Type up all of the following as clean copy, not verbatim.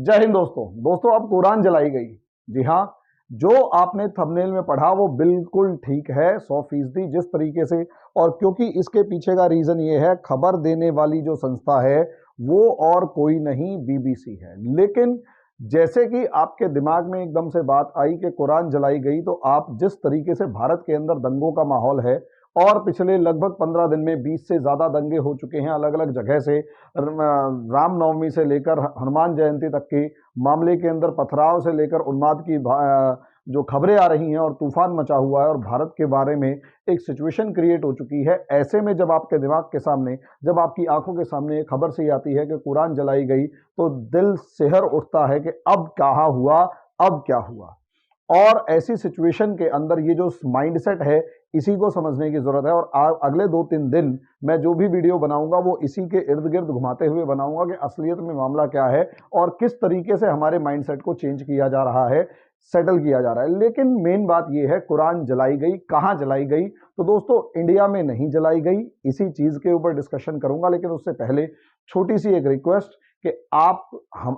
जय हिंद दोस्तों अब कुरान जलाई गई। जी हाँ, जो आपने थंबनेल में पढ़ा वो बिल्कुल ठीक है 100%। जिस तरीके से, और क्योंकि इसके पीछे का रीजन ये है, खबर देने वाली जो संस्था है वो और कोई नहीं बीबीसी है। लेकिन जैसे कि आपके दिमाग में एकदम से बात आई कि कुरान जलाई गई, तो आप जिस तरीके से भारत के अंदर दंगों का माहौल है और पिछले लगभग 15 दिन में 20 से ज्यादा दंगे हो चुके हैं अलग अलग जगह से, रामनवमी से लेकर हनुमान जयंती तक के मामले के अंदर, पथराव से लेकर उन्माद की जो खबरें आ रही हैं और तूफान मचा हुआ है और भारत के बारे में एक सिचुएशन क्रिएट हो चुकी है। ऐसे में जब आपके दिमाग के सामने, जब आपकी आंखों के सामने एक खबर सी आती है कि कुरान जलाई गई, तो दिल सिहर उठता है कि अब कहाँ हुआ, अब क्या हुआ। और ऐसी सिचुएशन के अंदर ये जो माइंडसेट है, इसी को समझने की जरूरत है। और अगले 2-3 दिन मैं जो भी वीडियो बनाऊंगा वो इसी के इर्द गिर्द घुमाते हुए बनाऊंगा कि असलियत में मामला क्या है और किस तरीके से हमारे माइंडसेट को चेंज किया जा रहा है, सेटल किया जा रहा है। लेकिन मेन बात यह है, कुरान जलाई गई, कहां जलाई गई? तो दोस्तों, इंडिया में नहीं जलाई गई। इसी चीज के ऊपर डिस्कशन करूंगा, लेकिन उससे पहले छोटी सी एक रिक्वेस्ट कि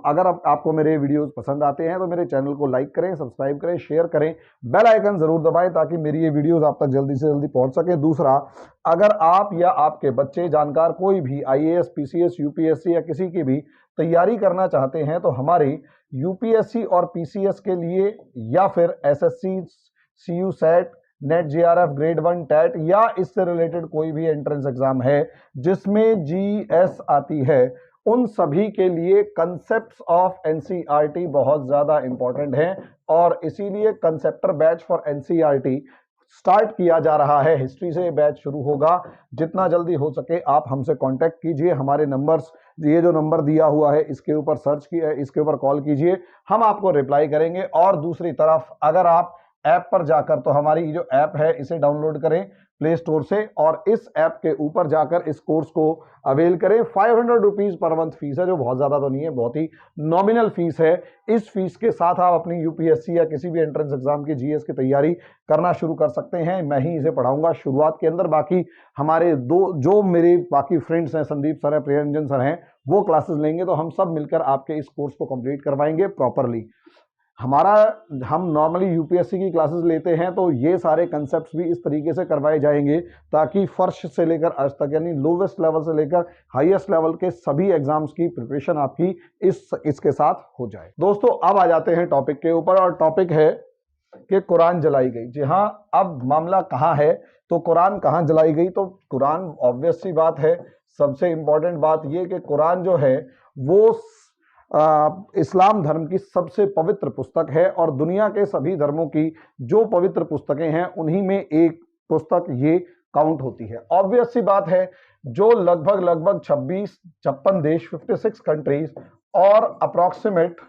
अगर आपको मेरे वीडियोस पसंद आते हैं तो मेरे चैनल को लाइक करें, सब्सक्राइब करें, शेयर करें, बेल आइकन जरूर दबाएं ताकि मेरी ये वीडियोस आप तक जल्दी से जल्दी पहुंच सके। दूसरा, अगर आप या आपके बच्चे, जानकार कोई भी आईएएस, पीसीएस, यूपीएससी या किसी की भी तैयारी करना चाहते हैं तो हमारी यूपीएससी और पीसीएस के लिए, या फिर SSC, CU SET, NET JRF, grade 1 TET या इससे रिलेटेड कोई भी एंट्रेंस एग्जाम है जिसमें जीएस आती है, उन सभी के लिए कंसेप्ट्स ऑफ एनसीईआरटी बहुत ज्यादा इंपॉर्टेंट है। और इसीलिए कंसेप्टर बैच फॉर एनसीईआरटी स्टार्ट किया जा रहा है। हिस्ट्री से बैच शुरू होगा। जितना जल्दी हो सके आप हमसे कांटेक्ट कीजिए। हमारे नंबर्स, ये जो नंबर दिया हुआ है इसके ऊपर सर्च किया, इसके ऊपर कॉल कीजिए, हम आपको रिप्लाई करेंगे। और दूसरी तरफ, अगर आप ऐप पर जाकर, तो हमारी जो ऐप है इसे डाउनलोड करें प्ले स्टोर से और इस ऐप के ऊपर जाकर इस कोर्स को अवेल करें। 500 रुपीज पर मंथ फीस है, जो बहुत ज्यादा तो नहीं है, बहुत ही नॉमिनल फीस है। इस फीस के साथ आप अपनी यूपीएससी या किसी भी एंट्रेंस एग्जाम की जीएस की तैयारी करना शुरू कर सकते हैं। मैं ही इसे पढ़ाऊंगा शुरुआत के अंदर। बाकी हमारे जो मेरे बाकी फ्रेंड्स हैं, संदीप सर है, प्रियरंजन सर हैं, वो क्लासेस लेंगे, तो हम सब मिलकर आपके इस कोर्स को कंप्लीट करवाएंगे प्रॉपरली। हम नॉर्मली यूपीएससी की क्लासेस लेते हैं तो ये सारे कंसेप्ट्स भी इस तरीके से करवाए जाएंगे ताकि फर्स्ट से लेकर आज तक, यानी लोवेस्ट लेवल से लेकर हाईएस्ट लेवल के सभी एग्जाम्स की प्रिपरेशन आपकी इसके साथ हो जाए। दोस्तों, अब आ जाते हैं टॉपिक के ऊपर, और टॉपिक है कि कुरान जलाई गई। जी हाँ, अब मामला कहाँ है, तो कुरान कहाँ जलाई गई? तो कुरान, ऑब्वियस सी बात है, सबसे इंपॉर्टेंट बात यह कि कुरान जो है वो इस्लाम धर्म की सबसे पवित्र पुस्तक है और दुनिया के सभी धर्मों की जो पवित्र पुस्तकें हैं उन्हीं में एक पुस्तक ये काउंट होती है। ऑब्वियस सी बात है, जो लगभग 56 देश, 56 कंट्रीज और अप्रोक्सीमेट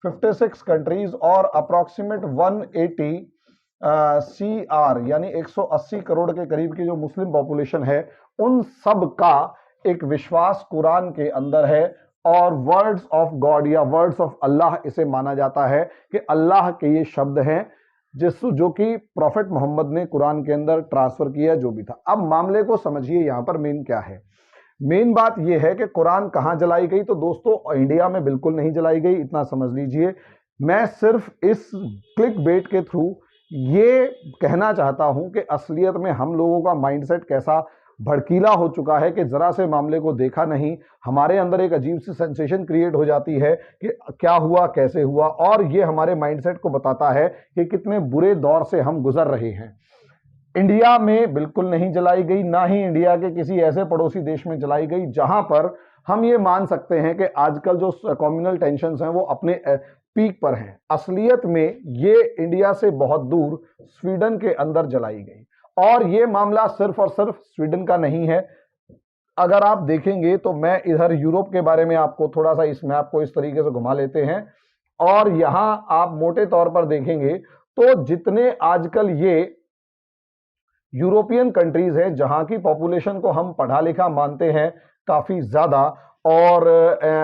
56 कंट्रीज और अप्रोक्सीमेट 180 CR यानी 180 करोड़ के करीब की जो मुस्लिम पॉपुलेशन है, उन सब का एक विश्वास कुरान के अंदर है। और वर्ड्स ऑफ गॉड या वर्ड्स ऑफ अल्लाह इसे माना जाता है कि अल्लाह के ये शब्द हैं जो कि प्रॉफिट मोहम्मद ने कुरान के अंदर ट्रांसफर किया, जो भी था। अब मामले को समझिए, यहां पर मेन क्या है। मेन बात यह है कि कुरान कहां जलाई गई? तो दोस्तों, इंडिया में बिल्कुल नहीं जलाई गई, इतना समझ लीजिए। मैं सिर्फ इस क्लिक बेट के थ्रू ये कहना चाहता हूं कि असलियत में हम लोगों का माइंडसेट कैसा भड़कीला हो चुका है कि जरा से मामले को देखा नहीं, हमारे अंदर एक अजीब सी सेंसेशन क्रिएट हो जाती है कि क्या हुआ, कैसे हुआ, और ये हमारे माइंडसेट को बताता है कि कितने बुरे दौर से हम गुजर रहे हैं। इंडिया में बिल्कुल नहीं जलाई गई, ना ही इंडिया के किसी ऐसे पड़ोसी देश में जलाई गई जहां पर हम ये मान सकते हैं कि आजकल जो कम्युनल टेंशंस हैं वो अपने पीक पर हैं। असलियत में ये इंडिया से बहुत दूर स्वीडन के अंदर जलाई गई। और ये मामला सिर्फ और सिर्फ स्वीडन का नहीं है। अगर आप देखेंगे तो मैं इधर यूरोप के बारे में आपको थोड़ा सा इस मैप को इस तरीके से घुमा लेते हैं, और यहां आप मोटे तौर पर देखेंगे तो जितने आजकल ये यूरोपियन कंट्रीज हैं जहां की पॉपुलेशन को हम पढ़ा लिखा मानते हैं काफी ज्यादा, और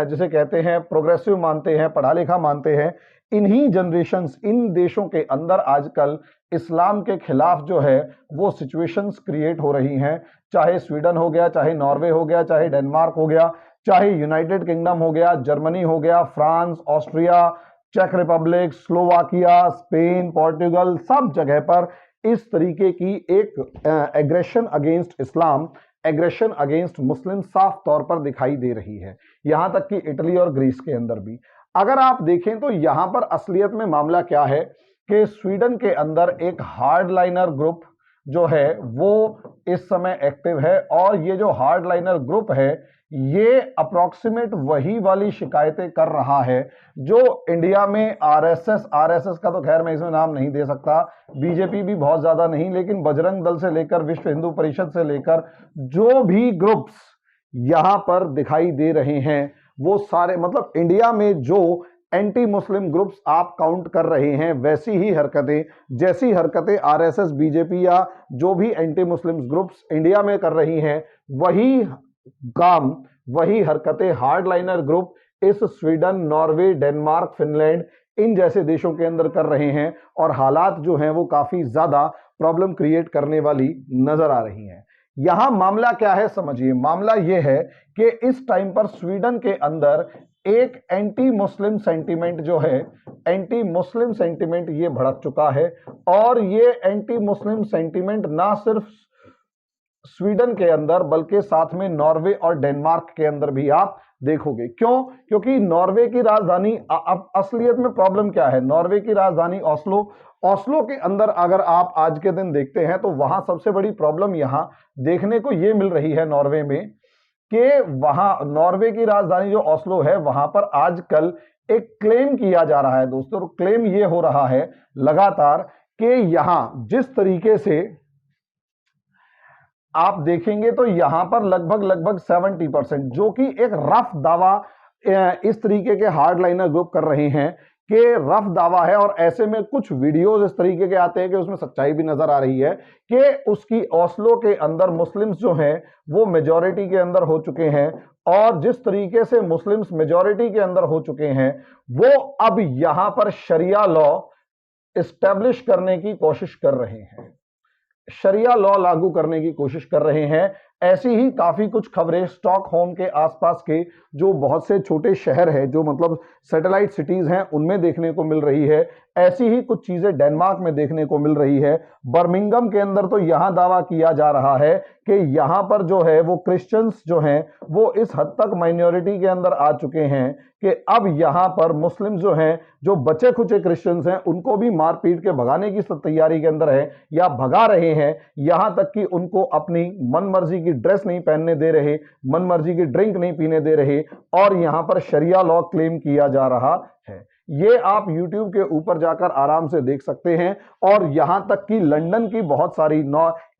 जिसे कहते हैं प्रोग्रेसिव मानते हैं, पढ़ा लिखा मानते हैं, इन्हीं जनरेशन्स, इन देशों के अंदर आजकल इस्लाम के खिलाफ जो है वो सिचुएशंस क्रिएट हो रही हैं। चाहे स्वीडन हो गया, चाहे नॉर्वे हो गया, चाहे डेनमार्क हो गया, चाहे यूनाइटेड किंगडम हो गया, जर्मनी हो गया, फ्रांस, ऑस्ट्रिया, चेक रिपब्लिक, स्लोवाकिया, स्पेन, पोर्टुगल, सब जगह पर इस तरीके की एक aggression against Islam, aggression against Muslim साफ तौर पर दिखाई दे रही है, यहां तक कि इटली और ग्रीस के अंदर भी। अगर आप देखें तो यहां पर असलियत में मामला क्या है कि स्वीडन के अंदर एक हार्डलाइनर ग्रुप जो है वो इस समय एक्टिव है, और ये जो हार्डलाइनर ग्रुप है ये अप्रोक्सीमेट वही वाली शिकायतें कर रहा है जो इंडिया में आरएसएस का तो खैर मैं इसमें नाम नहीं दे सकता, बीजेपी भी बहुत ज्यादा नहीं, लेकिन बजरंग दल से लेकर विश्व हिंदू परिषद से लेकर जो भी ग्रुप्स यहां पर दिखाई दे रहे हैं वो सारे, मतलब इंडिया में जो एंटी मुस्लिम ग्रुप्स आप काउंट कर रहे हैं वैसी ही हरकतें, जैसी हरकतें आरएसएस, बीजेपी या जो भी एंटी मुस्लिम ग्रुप्स इंडिया में कर रही हैं, वही काम, वही हरकतें हार्डलाइनर ग्रुप इस स्वीडन, नॉर्वे, डेनमार्क, फिनलैंड इन जैसे देशों के अंदर कर रहे हैं, और हालात जो हैं वो काफी ज्यादा प्रॉब्लम क्रिएट करने वाली नजर आ रही हैं। यहां मामला क्या है समझिए, मामला यह है कि इस टाइम पर स्वीडन के अंदर एक एंटी मुस्लिम सेंटीमेंट जो है, एंटी मुस्लिम सेंटीमेंट ये भड़क चुका है, और ये एंटी मुस्लिम सेंटीमेंट ना सिर्फ स्वीडन के अंदर बल्कि साथ में नॉर्वे और डेनमार्क के अंदर भी आप देखोगे। क्यों? क्योंकि नॉर्वे की राजधानी, अब असलियत में प्रॉब्लम क्या है, नॉर्वे की राजधानी ओस्लो, ओस्लो के अंदर अगर आप आज के दिन देखते हैं तो वहां सबसे बड़ी प्रॉब्लम यहां देखने को यह मिल रही है नॉर्वे में कि वहां नॉर्वे की राजधानी जो ओस्लो है वहां पर आजकल एक क्लेम किया जा रहा है दोस्तों, क्लेम यह हो रहा है लगातार कि यहां जिस तरीके से आप देखेंगे तो यहां पर लगभग 70% जो कि एक रफ दावा इस तरीके के हार्डलाइनर ग्रुप कर रहे हैं कि रफ दावा है, और ऐसे में कुछ वीडियोस इस तरीके के आते हैं कि उसमें सच्चाई भी नजर आ रही है कि उसकी ओस्लो के अंदर मुस्लिम्स जो हैं वो मेजॉरिटी के अंदर हो चुके हैं, और जिस तरीके से मुस्लिम्स मेजॉरिटी के अंदर हो चुके हैं वो अब यहां पर शरिया लॉ इस्टेब्लिश करने की कोशिश कर रहे हैं, शरिया लॉ लागू करने की कोशिश कर रहे हैं। ऐसी ही काफी कुछ खबरें स्टॉकहोम के आसपास के जो बहुत से छोटे शहर हैं, जो मतलब सैटेलाइट सिटीज हैं, उनमें देखने को मिल रही है। ऐसी ही कुछ चीजें डेनमार्क में देखने को मिल रही है। बर्मिंघम के अंदर तो यहां दावा किया जा रहा है कि यहां पर जो है वो क्रिश्चियंस जो हैं वो इस हद तक माइनॉरिटी के अंदर आ चुके हैं कि अब यहां पर मुस्लिम जो हैं, जो बचे खुचे क्रिश्चियंस हैं, उनको भी मार पीट के भगाने की तैयारी के अंदर है या भगा रहे हैं, यहां तक कि उनको अपनी मनमर्जी की ड्रेस नहीं पहनने दे रहे, मनमर्जी की ड्रिंक नहीं पीने दे रहे, और यहां पर शरिया लॉ क्लेम किया जा रहा है। ये आप YouTube के ऊपर जाकर आराम से देख सकते हैं। और यहां तक कि लंदन की बहुत सारी,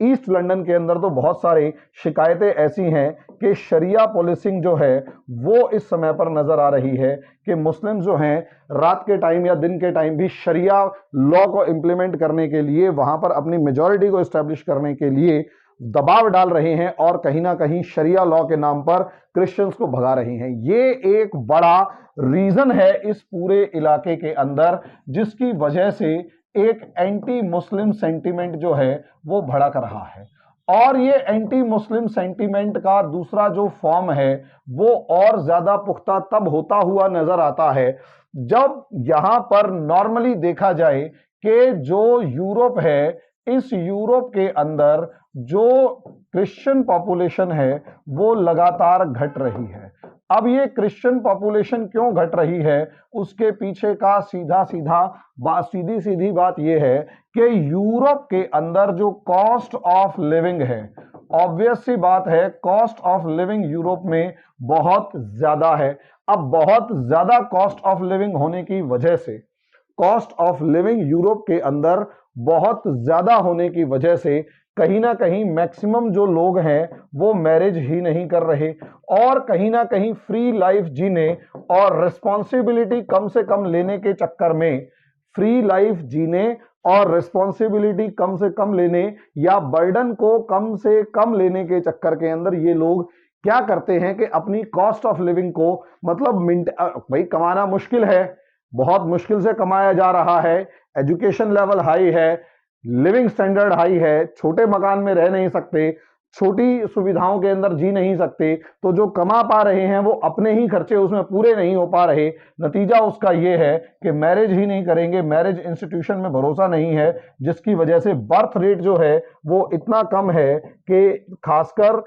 ईस्ट लंदन के अंदर तो बहुत सारी शिकायतें ऐसी हैं कि शरिया पुलिसिंग जो है वो इस समय पर नजर आ रही है कि मुस्लिम जो हैं रात के टाइम या दिन के टाइम भी शरिया लॉ को इंप्लीमेंट करने के लिए, वहां पर अपनी मेजॉरिटी को एस्टेब्लिश करने के लिए दबाव डाल रहे हैं, और कहीं ना कहीं शरिया लॉ के नाम पर क्रिश्चियंस को भगा रहे हैं। ये एक बड़ा रीजन है इस पूरे इलाके के अंदर जिसकी वजह से एक एंटी मुस्लिम सेंटीमेंट जो है वो भड़क रहा है। और ये एंटी मुस्लिम सेंटीमेंट का दूसरा जो फॉर्म है वो और ज्यादा पुख्ता तब होता हुआ नजर आता है जब यहां पर नॉर्मली देखा जाए कि जो यूरोप है, इस यूरोप के अंदर जो क्रिश्चियन पॉपुलेशन है वो लगातार घट रही है। अब ये क्रिश्चियन पॉपुलेशन क्यों घट रही है, उसके पीछे का सीधी सीधी बात यह है कि यूरोप के अंदर जो कॉस्ट ऑफ लिविंग है, ऑब्वियस सी बात है, कॉस्ट ऑफ लिविंग यूरोप में बहुत ज्यादा है। अब बहुत ज्यादा कॉस्ट ऑफ लिविंग होने की वजह से, कॉस्ट ऑफ लिविंग यूरोप के अंदर बहुत ज्यादा होने की वजह से कहीं ना कहीं मैक्सिमम जो लोग हैं वो मैरिज ही नहीं कर रहे, और कहीं ना कहीं फ्री लाइफ जीने और रिस्पॉन्सिबिलिटी कम से कम लेने के चक्कर में, फ्री लाइफ जीने और रिस्पॉन्सिबिलिटी कम से कम लेने या बर्डन को कम से कम लेने के चक्कर के अंदर ये लोग क्या करते हैं कि अपनी कॉस्ट ऑफ लिविंग को, मतलब भाई कमाना मुश्किल है, बहुत मुश्किल से कमाया जा रहा है, एजुकेशन लेवल हाई है, लिविंग स्टैंडर्ड हाई है, छोटे मकान में रह नहीं सकते, छोटी सुविधाओं के अंदर जी नहीं सकते, तो जो कमा पा रहे हैं वो अपने ही खर्चे उसमें पूरे नहीं हो पा रहे। नतीजा उसका ये है कि मैरिज ही नहीं करेंगे, मैरिज इंस्टीट्यूशन में भरोसा नहीं है, जिसकी वजह से बर्थ रेट जो है वो इतना कम है कि खासकर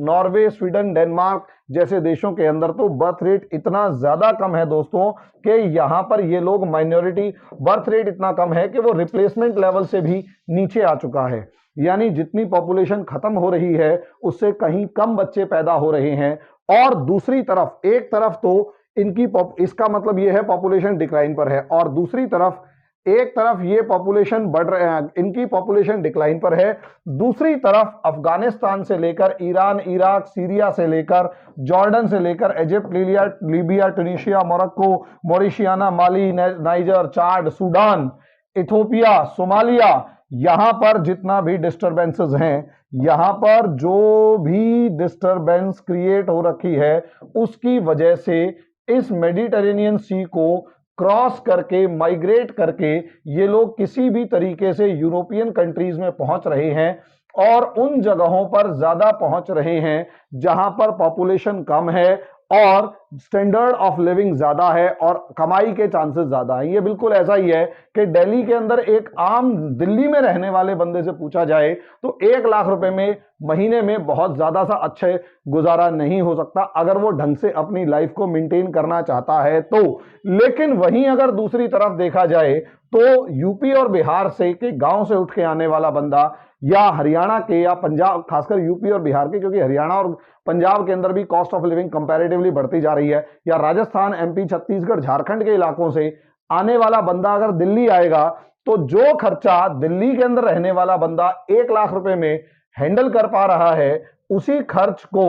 नॉर्वे, स्वीडन, डेनमार्क जैसे देशों के अंदर तो बर्थ रेट इतना ज्यादा कम है दोस्तों कि यहां पर ये लोग माइनॉरिटी, बर्थ रेट इतना कम है कि वो रिप्लेसमेंट लेवल से भी नीचे आ चुका है। यानी जितनी पॉपुलेशन खत्म हो रही है उससे कहीं कम बच्चे पैदा हो रहे हैं। और दूसरी तरफ, एक तरफ तो इनकी इसका मतलब ये है पॉपुलेशन डिक्लाइन पर है, और दूसरी तरफ एक तरफ ये पॉपुलेशन बढ़ रहे हैं, इनकी पॉपुलेशन डिक्लाइन पर है, दूसरी तरफ अफगानिस्तान से लेकर ईरान, इराक, सीरिया से लेकर जॉर्डन से लेकर इजिप्ट, लीबिया, ट्यूनीशिया, मोरक्को, मॉरिशियाना, माली, नाइजर, चाड, सूडान, इथोपिया, सोमालिया, यहां पर जितना भी डिस्टरबेंसेस हैं, यहां पर जो भी डिस्टरबेंस क्रिएट हो रखी है उसकी वजह से इस मेडिटेरेनियन सी को क्रॉस करके, माइग्रेट करके ये लोग किसी भी तरीके से यूरोपियन कंट्रीज में पहुंच रहे हैं और उन जगहों पर ज्यादा पहुंच रहे हैं जहां पर पॉपुलेशन कम है और स्टैंडर्ड ऑफ लिविंग ज्यादा है और कमाई के चांसेस ज्यादा है। ये बिल्कुल ऐसा ही है कि दिल्ली के अंदर एक आम दिल्ली में रहने वाले बंदे से पूछा जाए तो 1 लाख रुपए में महीने में बहुत ज्यादा सा अच्छे गुजारा नहीं हो सकता अगर वो ढंग से अपनी लाइफ को मेंटेन करना चाहता है तो। लेकिन वहीं अगर दूसरी तरफ देखा जाए तो यूपी और बिहार से के गांव से उठ के आने वाला बंदा या हरियाणा के या पंजाब, खासकर यूपी और बिहार के, क्योंकि हरियाणा और पंजाब के अंदर भी कॉस्ट ऑफ लिविंग कंपैरेटिवली बढ़ती जा रही है, या राजस्थान, एमपी, छत्तीसगढ़, झारखंड के इलाकों से आने वाला बंदा अगर दिल्ली आएगा तो जो खर्चा दिल्ली के अंदर रहने वाला बंदा 1 लाख रुपए में हैंडल कर पा रहा है उसी खर्च को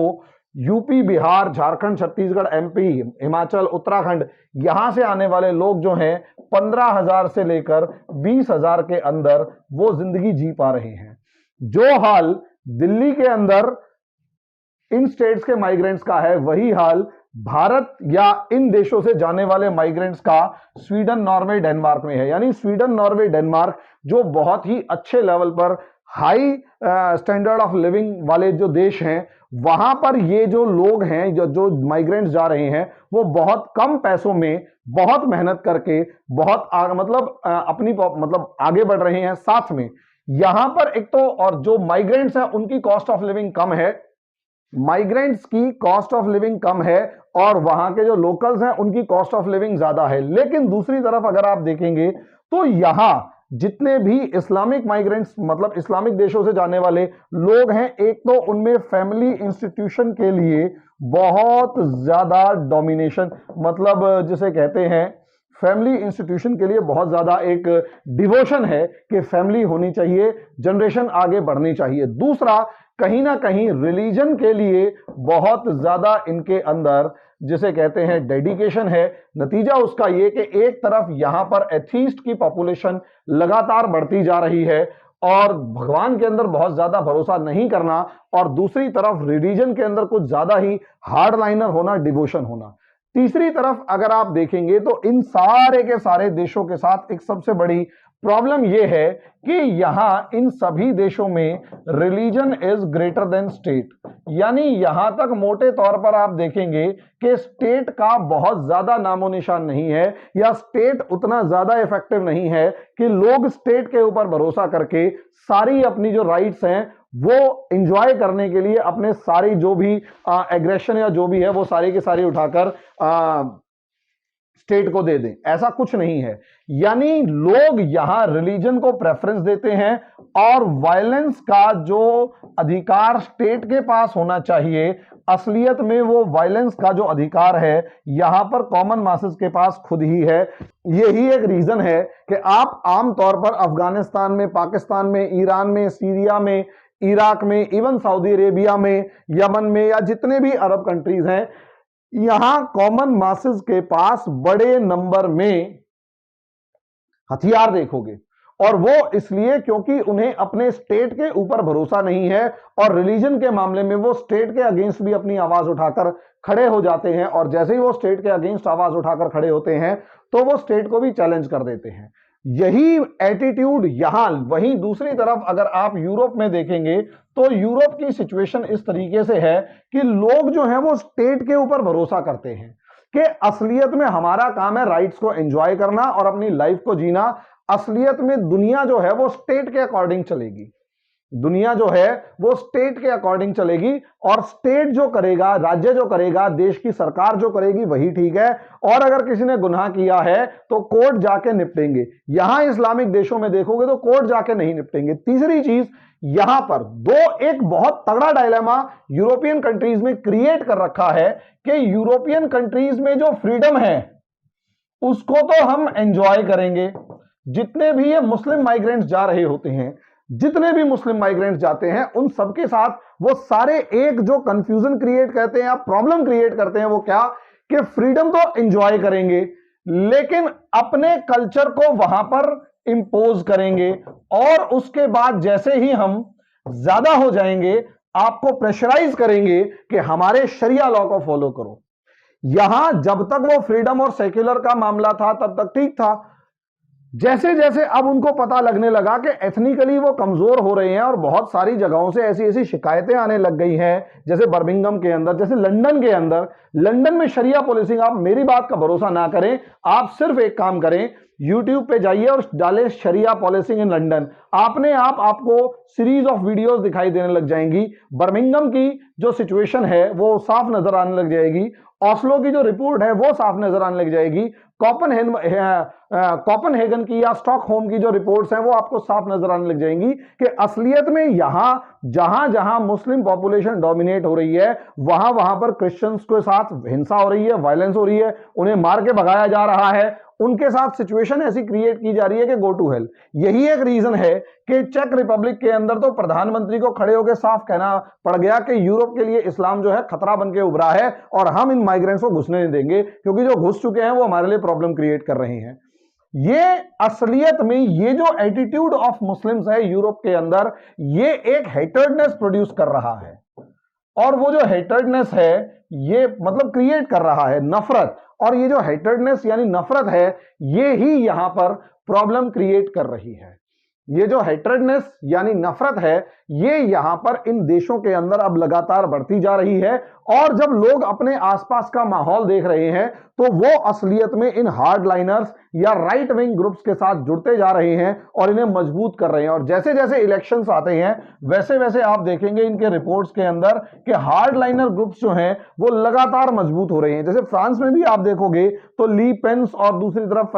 यूपी, बिहार, झारखंड, छत्तीसगढ़, एमपी, हिमाचल, उत्तराखंड यहां से आने वाले लोग जो हैं 15,000 से लेकर 20,000 के अंदर वो जिंदगी जी पा रहे हैं। जो हाल दिल्ली के अंदर इन स्टेट्स के माइग्रेंट्स का है वही हाल भारत या इन देशों से जाने वाले माइग्रेंट्स का स्वीडन, नॉर्वे, डेनमार्क में है। यानी स्वीडन, नॉर्वे, डेनमार्क जो बहुत ही अच्छे लेवल पर हाई स्टैंडर्ड ऑफ लिविंग वाले जो देश हैं, वहां पर ये जो लोग हैं, जो माइग्रेंट्स जा रहे हैं, वो बहुत कम पैसों में बहुत मेहनत करके बहुत अपनी आगे बढ़ रहे हैं। साथ में यहां पर एक तो और जो माइग्रेंट्स हैं उनकी कॉस्ट ऑफ लिविंग कम है, माइग्रेंट्स की कॉस्ट ऑफ लिविंग कम है और वहां के जो लोकल्स हैं उनकी कॉस्ट ऑफ लिविंग ज्यादा है। लेकिन दूसरी तरफ अगर आप देखेंगे तो यहां जितने भी इस्लामिक माइग्रेंट्स, मतलब इस्लामिक देशों से जाने वाले लोग हैं, एक तो उनमें फैमिली इंस्टीट्यूशन के लिए बहुत ज्यादा डोमिनेशन, मतलब जिसे कहते हैं फैमिली इंस्टीट्यूशन के लिए बहुत ज्यादा एक डिवोशन है कि फैमिली होनी चाहिए, जनरेशन आगे बढ़नी चाहिए। दूसरा, कहीं ना कहीं रिलीजन के लिए बहुत ज्यादा इनके अंदर जिसे कहते हैं डेडिकेशन है। नतीजा उसका यह कि एक तरफ यहां पर एथीस्ट की पॉपुलेशन लगातार बढ़ती जा रही है और भगवान के अंदर बहुत ज्यादा भरोसा नहीं करना, और दूसरी तरफ रिलीजन के अंदर कुछ ज्यादा ही हार्डलाइनर होना, डिवोशन होना। तीसरी तरफ अगर आप देखेंगे तो इन सारे के सारे देशों के साथ एक सबसे बड़ी प्रॉब्लम यह है कि यहां इन सभी देशों में religion is greater than state. यानी यहां तक मोटे तौर पर आप देखेंगे कि स्टेट का बहुत ज्यादा नामो निशान नहीं है, या स्टेट उतना ज्यादा इफेक्टिव नहीं है कि लोग स्टेट के ऊपर भरोसा करके सारी अपनी जो राइट्स हैं वो एंजॉय करने के लिए अपने सारी जो भी एग्रेशन या जो भी है वो सारी के सारी उठाकर स्टेट को दे दें। ऐसा कुछ नहीं है। यानी लोग यहां रिलीजन को प्रेफरेंस देते हैं और वायलेंस का जो अधिकार स्टेट के पास होना चाहिए, असलियत में वो वायलेंस का जो अधिकार है यहां पर कॉमन मासेस के पास खुद ही है। यही एक रीजन है कि आप आमतौर पर अफगानिस्तान में, पाकिस्तान में, ईरान में, सीरिया में, इराक में, इवन सऊदी अरेबिया में, यमन में, या जितने भी अरब कंट्रीज हैं, यहां कॉमन मासेस के पास बड़े नंबर में हथियार देखोगे। और वो इसलिए क्योंकि उन्हें अपने स्टेट के ऊपर भरोसा नहीं है और रिलीजन के मामले में वो स्टेट के अगेंस्ट भी अपनी आवाज उठाकर खड़े हो जाते हैं, और जैसे ही वो स्टेट के अगेंस्ट आवाज उठाकर खड़े होते हैं तो वो स्टेट को भी चैलेंज कर देते हैं। यही एटीट्यूड यहां, वहीं दूसरी तरफ अगर आप यूरोप में देखेंगे तो यूरोप की सिचुएशन इस तरीके से है कि लोग जो हैं वो स्टेट के ऊपर भरोसा करते हैं कि असलियत में हमारा काम है राइट्स को एंजॉय करना और अपनी लाइफ को जीना। असलियत में दुनिया जो है वो स्टेट के अकॉर्डिंग चलेगी, दुनिया जो है वो स्टेट के अकॉर्डिंग चलेगी, और स्टेट जो करेगा, राज्य जो करेगा, देश की सरकार जो करेगी वही ठीक है। और अगर किसी ने गुनाह किया है तो कोर्ट जाके निपटेंगे। यहां इस्लामिक देशों में देखोगे तो कोर्ट जाके नहीं निपटेंगे। तीसरी चीज, यहां पर एक बहुत तगड़ा डायलेमा यूरोपियन कंट्रीज में क्रिएट कर रखा है कि यूरोपियन कंट्रीज में जो फ्रीडम है उसको तो हम एंजॉय करेंगे। जितने भी ये मुस्लिम माइग्रेंट्स जा रहे होते हैं, जितने भी मुस्लिम माइग्रेंट्स जाते हैं, उन सबके साथ वो सारे एक जो कंफ्यूजन क्रिएट करते हैं या प्रॉब्लम क्रिएट करते हैं, वो क्या कि फ्रीडम तो एंजॉय करेंगे लेकिन अपने कल्चर को वहां पर इंपोज करेंगे, और उसके बाद जैसे ही हम ज्यादा हो जाएंगे आपको प्रेशराइज करेंगे कि हमारे शरिया लॉ को फॉलो करो। यहां जब तक वो फ्रीडम और सेक्युलर का मामला था तब तक ठीक था। जैसे जैसे अब उनको पता लगने लगा कि एथनिकली वो कमजोर हो रहे हैं और बहुत सारी जगहों से ऐसी ऐसी शिकायतें आने लग गई हैं, जैसे बर्मिंघम के अंदर, जैसे लंदन के अंदर, लंदन में शरिया पॉलिसिंग, आप मेरी बात का भरोसा ना करें, आप सिर्फ एक काम करें, यूट्यूब पे जाइए और डालें शरिया पॉलिसिंग इन लंदन, आपको सीरीज ऑफ वीडियोस दिखाई देने लग जाएंगी। बर्मिंघम की जो सिचुएशन है वो साफ नजर आने लग जाएगी, ऑस्लो की जो रिपोर्ट है वो साफ नजर आने लग जाएगी, कोपेनहेगन की या स्टॉकहोम की जो रिपोर्ट्स हैं वो आपको साफ नजर आने लग जाएंगी कि असलियत में यहां जहां जहां मुस्लिम पॉपुलेशन डोमिनेट हो रही है वहां वहां पर क्रिश्चियंस के साथ हिंसा हो रही है, वायलेंस हो रही है, उन्हें मार के भगाया जा रहा है, उनके साथ सिचुएशन ऐसी क्रिएट की जा रही है कि गो टू हेल। यही एक रीजन है कि चेक रिपब्लिक के अंदर तो प्रधानमंत्री को खड़े होकर साफ कहना पड़ गया कि यूरोप के लिए इस्लाम जो है खतरा बन के उभरा है और हम इन माइग्रेंट्स को घुसने नहीं देंगे, क्योंकि जो घुस चुके हैं वो हमारे लिए प्रॉब्लम क्रिएट कर रहे हैं। ये असलियत में ये जो एटीट्यूड ऑफ मुस्लिम्स है यूरोप के अंदर, ये एक हेटर्डनेस प्रोड्यूस कर रहा है, और वो जो हेटर्डनेस है ये मतलब क्रिएट कर रहा है नफरत, और ये जो हेटर्डनेस यानी नफरत है ये ही यहां पर प्रॉब्लम क्रिएट कर रही है। ये जो हेटर्डनेस यानी नफरत है ये यहां पर इन देशों के अंदर अब लगातार बढ़ती जा रही है, और जब लोग अपने आसपास का माहौल देख रहे हैं तो वो असलियत में इन हार्डलाइनर्स या राइट विंग ग्रुप्स के साथ जुड़ते जा रहे हैं और इन्हें मजबूत कर रहे हैं। और जैसे जैसे इलेक्शंस आते हैं वैसे वैसे आप देखेंगे इनके रिपोर्ट्स के अंदर कि हार्डलाइनर ग्रुप्स जो हैं वो लगातार मजबूत हो रहे हैं। जैसे फ्रांस में भी आप देखोगे तो ली पेंस और दूसरी तरफ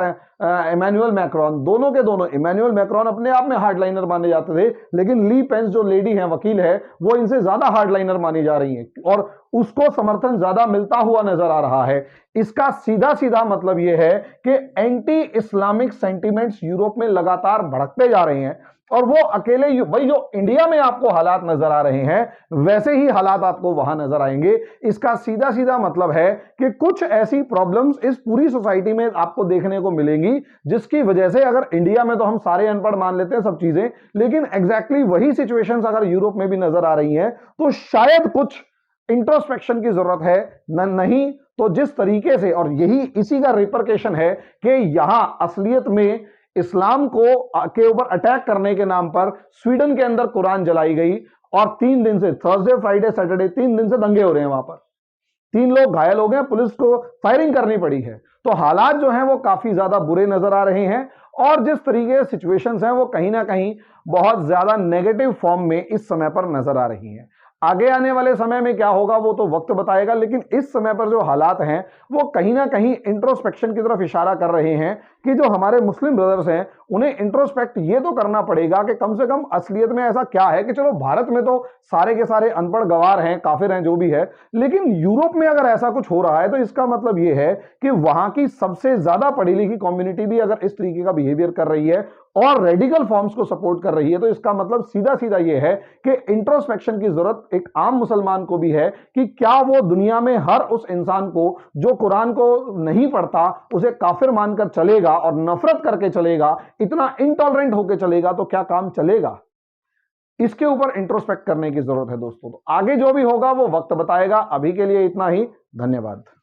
इमैनुअल मैक्रोन, दोनों के दोनों, इमैनुअल मैक्रोन अपने आप में हार्डलाइनर माने जाते थे, लेकिन ली पेंस जो लेडी है, वकील है, वो इनसे ज्यादा हार्डलाइनर मानी जा रही है और उसको समर्थन ज्यादा मिलता हुआ नजर आ रहा है। इसका सीधा सीधा मतलब यह है कि एंटी इस्लामिक सेंटिमेंट्स यूरोप में लगातार भड़कते जा रहे हैं, और वो अकेले वही जो इंडिया में आपको हालात नजर आ रहे हैं वैसे ही हालात आपको वहां नजर आएंगे। इसका सीधा सीधा मतलब है कि कुछ ऐसी प्रॉब्लम्स इस पूरी सोसाइटी में आपको देखने को मिलेंगी जिसकी वजह से, अगर इंडिया में तो हम सारे अनपढ़ मान लेते हैं सब चीजें, लेकिन एग्जैक्टली वही सिचुएशंस अगर यूरोप में भी नजर आ रही हैं तो शायद कुछ इंट्रोस्पेक्शन की जरूरत है। नहीं तो जिस तरीके से, और यही इसी का रिपरकेशन है कि यहां असलियत में इस्लाम को के ऊपर अटैक करने के नाम पर स्वीडन के अंदर कुरान जलाई गई, और 3 दिन से, थर्सडे फ्राइडे सैटरडे 3 दिन से दंगे हो रहे हैं, वहां पर 3 लोग घायल हो गए, पुलिस को फायरिंग करनी पड़ी है। तो हालात जो हैं वो काफी ज्यादा बुरे नजर आ रहे हैं, और जिस तरीके से सिचुएशंस हैं वो कहीं ना कहीं बहुत ज्यादा नेगेटिव फॉर्म में इस समय पर नजर आ रही हैं। आगे आने वाले समय में क्या होगा वो तो वक्त बताएगा, लेकिन इस समय पर जो हालात हैं वो कहीं ना कहीं इंट्रोस्पेक्शन की तरफ इशारा कर रहे हैं कि जो हमारे मुस्लिम ब्रदर्स हैं उन्हें इंट्रोस्पेक्ट ये तो करना पड़ेगा कि कम से कम असलियत में ऐसा क्या है कि चलो भारत में तो सारे के सारे अनपढ़ गवार हैं, काफिर हैं, जो भी है, लेकिन यूरोप में अगर ऐसा कुछ हो रहा है तो इसका मतलब ये है कि वहां की सबसे ज्यादा पढ़ी लिखी कम्युनिटी भी अगर इस तरीके का बिहेवियर कर रही है और रेडिकल फॉर्म्स को सपोर्ट कर रही है, तो इसका मतलब सीधा सीधा यह है कि इंट्रोस्पेक्शन की जरूरत एक आम मुसलमान को भी है कि क्या वो दुनिया में हर उस इंसान को जो कुरान को नहीं पढ़ता उसे काफिर मानकर चलेगा और नफरत करके चलेगा, इतना इंटॉलरेंट होकर चलेगा, तो क्या काम चलेगा? इसके ऊपर इंट्रोस्पेक्ट करने की जरूरत है दोस्तों। तो आगे जो भी होगा वो वक्त बताएगा। अभी के लिए इतना ही, धन्यवाद।